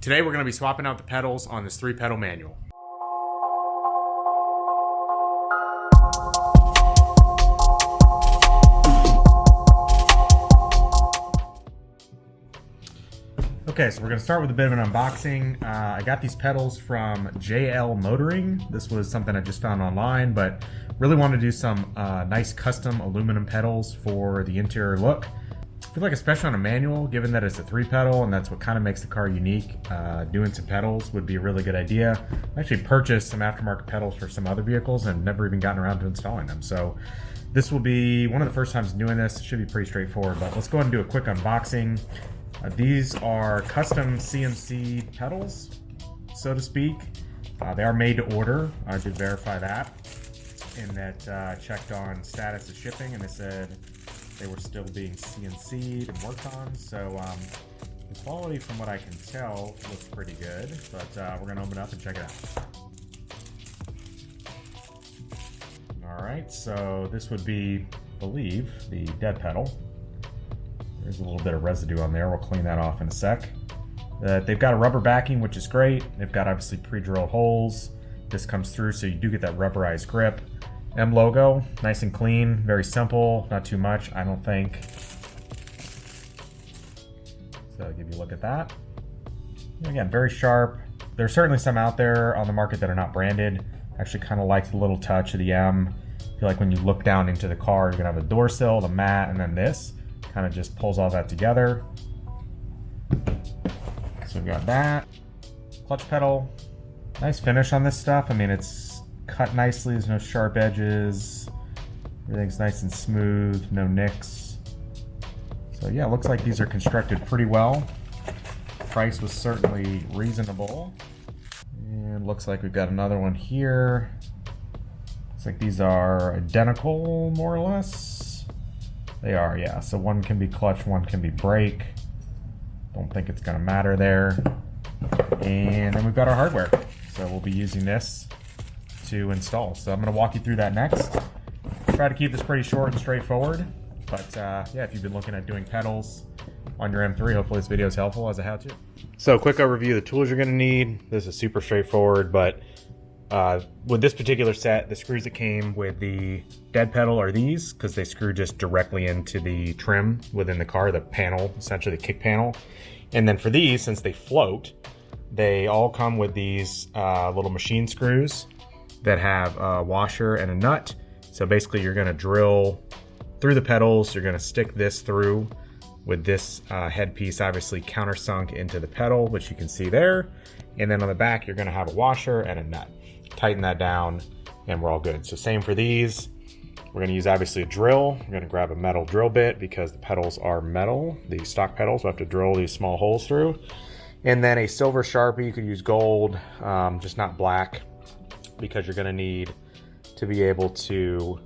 Today we're going to be swapping out the pedals on this 3-pedal manual. Okay, so we're going to start with a bit of an unboxing. I got these pedals from JL Motoring. This was something I just found online, but really want to do some nice custom aluminum pedals for the interior look. I feel like especially on a manual, given that it's a 3-pedal and that's what kind of makes the car unique, doing some pedals would be a really good idea. I actually purchased some aftermarket pedals for some other vehicles and never even gotten around to installing them. So this will be one of the first times doing this. It should be pretty straightforward, but let's go ahead and do a quick unboxing. These are custom CNC pedals, so to speak. They are made to order. I did verify that, and that checked on status of shipping, and they said they were still being CNC'd and worked on. So the quality, from what I can tell, looks pretty good. But we're gonna open it up and check it out. All right, so this would be, I believe, the dead pedal. There's a little bit of residue on there. We'll clean that off in a sec. They've got a rubber backing, which is great. They've got obviously pre-drilled holes. This comes through, so you do get that rubberized grip. M logo, nice and clean, very simple, not too much, I don't think. So I'll give you a look at that. Again, very sharp. There's certainly some out there on the market that are not branded. Actually kind of like the little touch of the M. I feel like when you look down into the car, you're gonna have a door sill, the mat, and then this. Kind of just pulls all that together. So we've got that. Clutch pedal. Nice finish on this stuff. I mean, it's cut nicely. There's no sharp edges. Everything's nice and smooth. No nicks. So yeah, it looks like these are constructed pretty well. Price was certainly reasonable. And looks like we've got another one here. Looks like these are identical, more or less. They are, yeah. So one can be clutch, one can be brake. Don't think it's gonna matter there. And then we've got our hardware. So we'll be using this to install. So I'm gonna walk you through that next. Try to keep this pretty short and straightforward. But yeah, if you've been looking at doing pedals on your M3, hopefully this video is helpful as a how-to. So quick overview of the tools you're gonna need. This is super straightforward, but with this particular set, the screws that came with the dead pedal are these, because they screw just directly into the trim within the car, the panel, essentially the kick panel. And then for these, since they float, they all come with these little machine screws that have a washer and a nut. So basically you're gonna drill through the pedals, you're gonna stick this through with this headpiece obviously countersunk into the pedal, which you can see there. And then on the back, you're gonna have a washer and a nut. Tighten that down and we're all good. So same for these. We're gonna use obviously a drill. We're gonna grab a metal drill bit because the pedals are metal. The stock pedals, we'll have to drill these small holes through. And then a silver Sharpie, you could use gold, just not black, because you're gonna need to be able to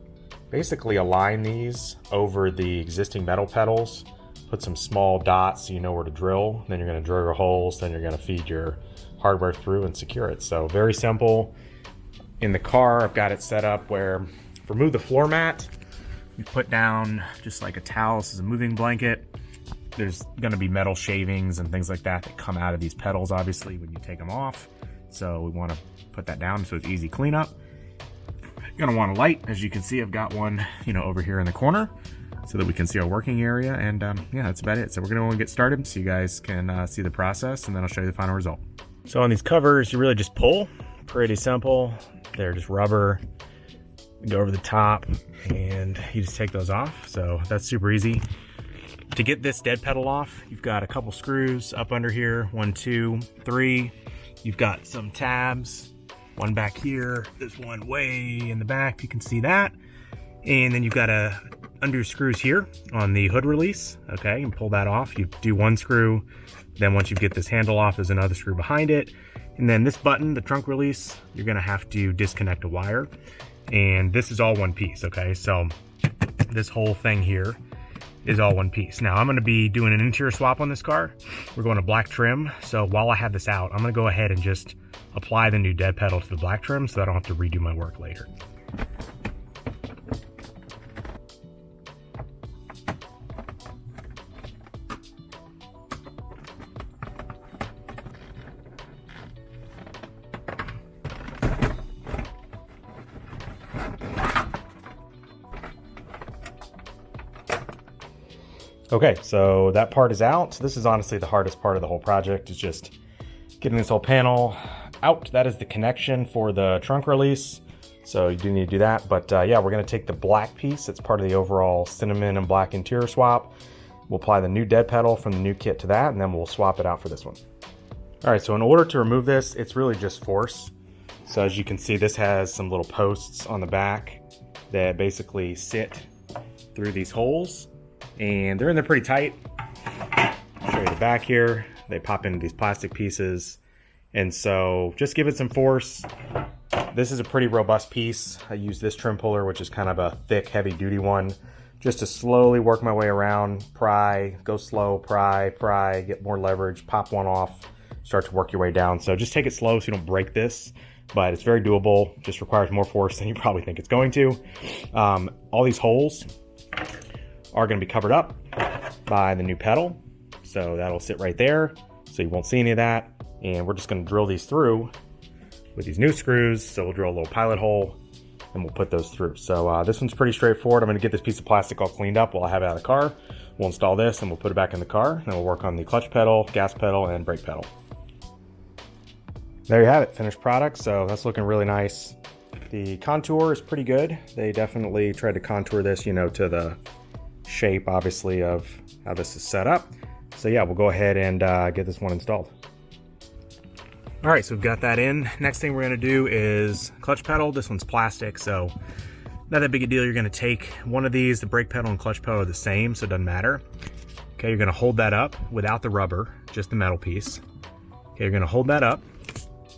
basically align these over the existing metal pedals. Put some small dots so you know where to drill. Then you're gonna drill your holes, then you're gonna feed your hardware through and secure it. So very simple. In the car, I've got it set up where, remove the floor mat, you put down just like a towel. This is a moving blanket. There's gonna be metal shavings and things like that that come out of these pedals, obviously, when you take them off. So we wanna put that down so it's easy cleanup. You're gonna want a light. As you can see, I've got one, over here in the corner so that we can see our working area. And yeah, that's about it. So we're gonna go and get started so you guys can see the process, and then I'll show you the final result. So on these covers, you really just pull. Pretty simple. They're just rubber. You go over the top and you just take those off. So that's super easy. To get this dead pedal off, you've got a couple screws up under here. 1, 2, 3. You've got some tabs. One back here. There's one way in the back. You can see that. And then you've got a undo screws here on the hood release. Okay, and pull that off. You do one screw. Then once you get this handle off, there's another screw behind it. And then this button, the trunk release, you're gonna have to disconnect a wire. And this is all one piece, okay? So this whole thing here is all one piece. Now I'm gonna be doing an interior swap on this car. We're going to black trim. So while I have this out, I'm gonna go ahead and just apply the new dead pedal to the black trim so I don't have to redo my work later. Okay, so that part is out. This is honestly the hardest part of the whole project, is just getting this whole panel out. That is the connection for the trunk release. So you do need to do that. But yeah, we're gonna take the black piece. It's part of the overall cinnamon and black interior swap. We'll apply the new dead pedal from the new kit to that, and then we'll swap it out for this one. All right, so in order to remove this, it's really just force. So as you can see, this has some little posts on the back that basically sit through these holes, and they're in there pretty tight. I'll show you the back here. They pop into these plastic pieces, and so just give it some force. This is a pretty robust piece. I use this trim puller, which is kind of a thick, heavy-duty one, just to slowly work my way around, pry, go slow, pry, get more leverage, pop one off, start to work your way down. So just take it slow so you don't break this, but it's very doable. Just requires more force than you probably think it's going to. All these holes are going to be covered up by the new pedal, so that'll sit right there, so you won't see any of that. And we're just going to drill these through with these new screws. So we'll drill a little pilot hole and we'll put those through. So this one's pretty straightforward. I'm going to get this piece of plastic all cleaned up while I have it out of the car. We'll install this and we'll put it back in the car, and we'll work on the clutch pedal, gas pedal, and brake pedal. There you have it, finished product. So that's looking really nice. The contour is pretty good. They definitely tried to contour this, you know, to the shape, obviously, of how this is set up. So yeah, we'll go ahead and get this one installed. All right, so we've got that in. Next thing we're gonna do is clutch pedal. This one's plastic, so not that big a deal. You're gonna take one of these, the brake pedal and clutch pedal are the same, so it doesn't matter. Okay, you're gonna hold that up without the rubber, just the metal piece. Okay, you're gonna hold that up,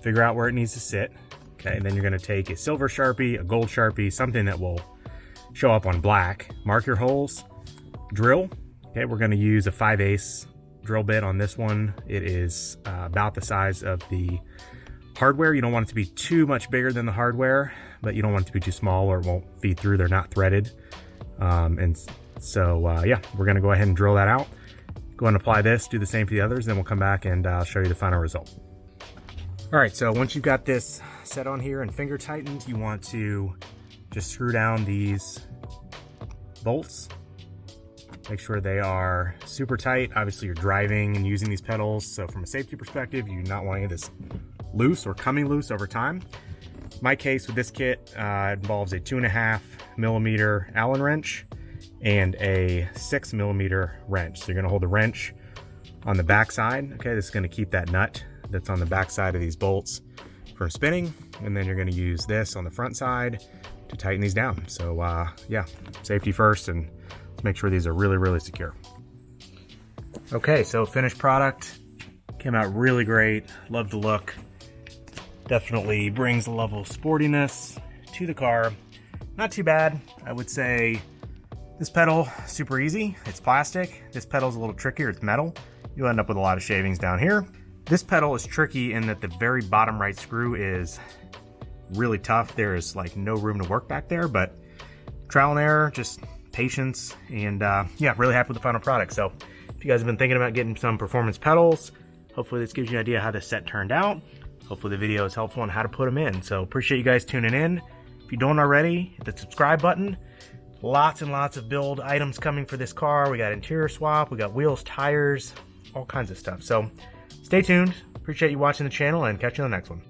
figure out where it needs to sit. Okay, and then you're gonna take a silver Sharpie, a gold Sharpie, something that will show up on black. Mark your holes, drill. Okay, we're gonna use a 5/8 drill bit on this one. It is about the size of the hardware. You don't want it to be too much bigger than the hardware, but you don't want it to be too small or it won't feed through. They're not threaded. And so yeah, we're gonna go ahead and drill that out. Go and apply this, do the same for the others, then we'll come back and show you the final result. All right, so once you've got this set on here and finger tightened, you want to just screw down these bolts. Make sure they are super tight. Obviously you're driving and using these pedals, so from a safety perspective, you're not wanting this loose or coming loose over time. My case with this kit involves a 2.5 millimeter Allen wrench and a 6 millimeter wrench. So you're gonna hold the wrench on the back side. Okay, this is gonna keep that nut that's on the back side of these bolts from spinning. And then you're gonna use this on the front side to tighten these down. So yeah, safety first, and make sure these are really, really secure. Okay, so finished product. Came out really great. Love the look. Definitely brings a level of sportiness to the car. Not too bad. I would say this pedal, super easy. It's plastic. This pedal's a little trickier, it's metal. You'll end up with a lot of shavings down here. This pedal is tricky in that the very bottom right screw is really tough. There is like no room to work back there, but trial and error, just patience, and yeah, really happy with the final product. So if you guys have been thinking about getting some performance pedals, hopefully this gives you an idea how this set turned out. Hopefully the video is helpful on how to put them in. So appreciate you guys tuning in. If you don't already, hit the subscribe button. Lots and lots of build items coming for this car. We got interior swap, we got wheels, tires, all kinds of stuff. So stay tuned. Appreciate you watching the channel, and catch you on the next one.